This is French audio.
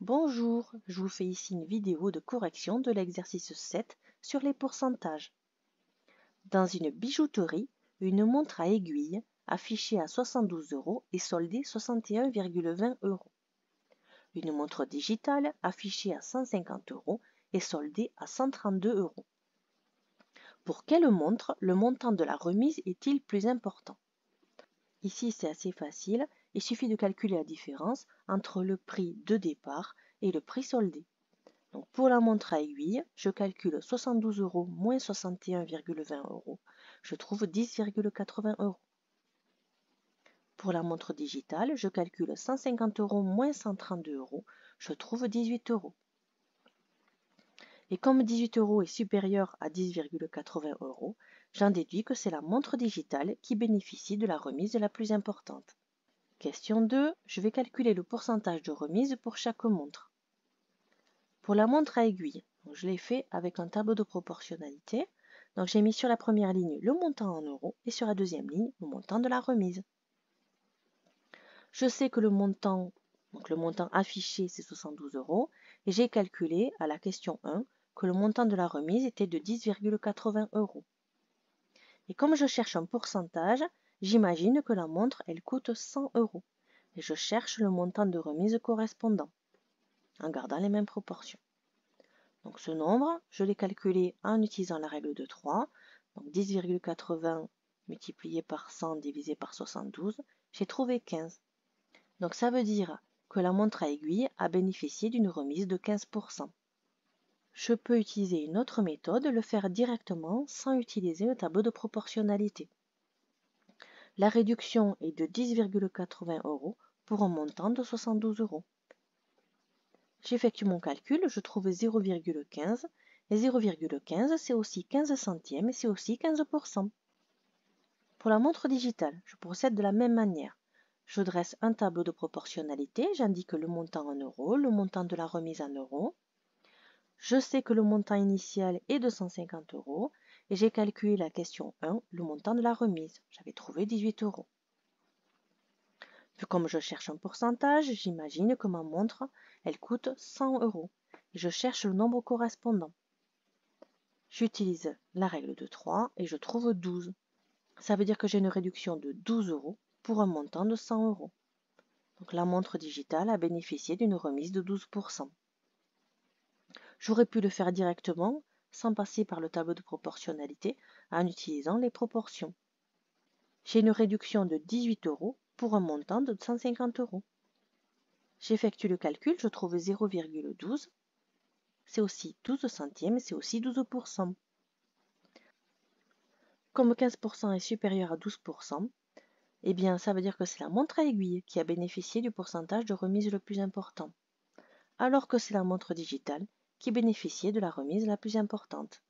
Bonjour, je vous fais ici une vidéo de correction de l'exercice 7 sur les pourcentages. Dans une bijouterie, une montre à aiguille affichée à 72 € est soldée 61,20 €. Une montre digitale affichée à 150 € est soldée à 132 €. Pour quelle montre le montant de la remise est-il plus important? Ici, c'est assez facile, il suffit de calculer la différence entre le prix de départ et le prix soldé. Donc pour la montre à aiguille, je calcule 72 € moins 61,20 €, je trouve 10,80 €. Pour la montre digitale, je calcule 150 € moins 132 €, je trouve 18 €. Et comme 18 € est supérieur à 10,80 €, j'en déduis que c'est la montre digitale qui bénéficie de la remise la plus importante. Question 2, je vais calculer le pourcentage de remise pour chaque montre. Pour la montre à aiguille, je l'ai fait avec un tableau de proportionnalité. Donc j'ai mis sur la première ligne le montant en euros et sur la deuxième ligne le montant de la remise. Je sais que le montant affiché c'est 72 € et j'ai calculé à la question 1 que le montant de la remise était de 10,80 €. Et comme je cherche un pourcentage, j'imagine que la montre elle coûte 100 € et je cherche le montant de remise correspondant en gardant les mêmes proportions. Donc ce nombre, je l'ai calculé en utilisant la règle de 3. Donc 10,80 multiplié par 100 divisé par 72, j'ai trouvé 15. Donc ça veut dire que la montre à aiguille a bénéficié d'une remise de 15%. Je peux utiliser une autre méthode, le faire directement sans utiliser le tableau de proportionnalité. La réduction est de 10,80 € pour un montant de 72 €. J'effectue mon calcul, je trouve 0,15 et 0,15 c'est aussi 15 centièmes et c'est aussi 15%. Pour la montre digitale, je procède de la même manière. Je dresse un tableau de proportionnalité, j'indique le montant en euros, le montant de la remise en euros. Je sais que le montant initial est de 150 € et j'ai calculé la question 1, le montant de la remise. J'avais trouvé 18 €. Puis comme je cherche un pourcentage, j'imagine que ma montre, elle coûte 100 € et je cherche le nombre correspondant. J'utilise la règle de 3 et je trouve 12. Ça veut dire que j'ai une réduction de 12 € pour un montant de 100 €. Donc la montre digitale a bénéficié d'une remise de 12%. J'aurais pu le faire directement sans passer par le tableau de proportionnalité en utilisant les proportions. J'ai une réduction de 18 € pour un montant de 150 €. J'effectue le calcul, je trouve 0,12. C'est aussi 12 centièmes, c'est aussi 12%. Comme 15% est supérieur à 12%, eh bien ça veut dire que c'est la montre à aiguille qui a bénéficié du pourcentage de remise le plus important, alors que c'est la montre digitale qui bénéficiait de la remise la plus importante.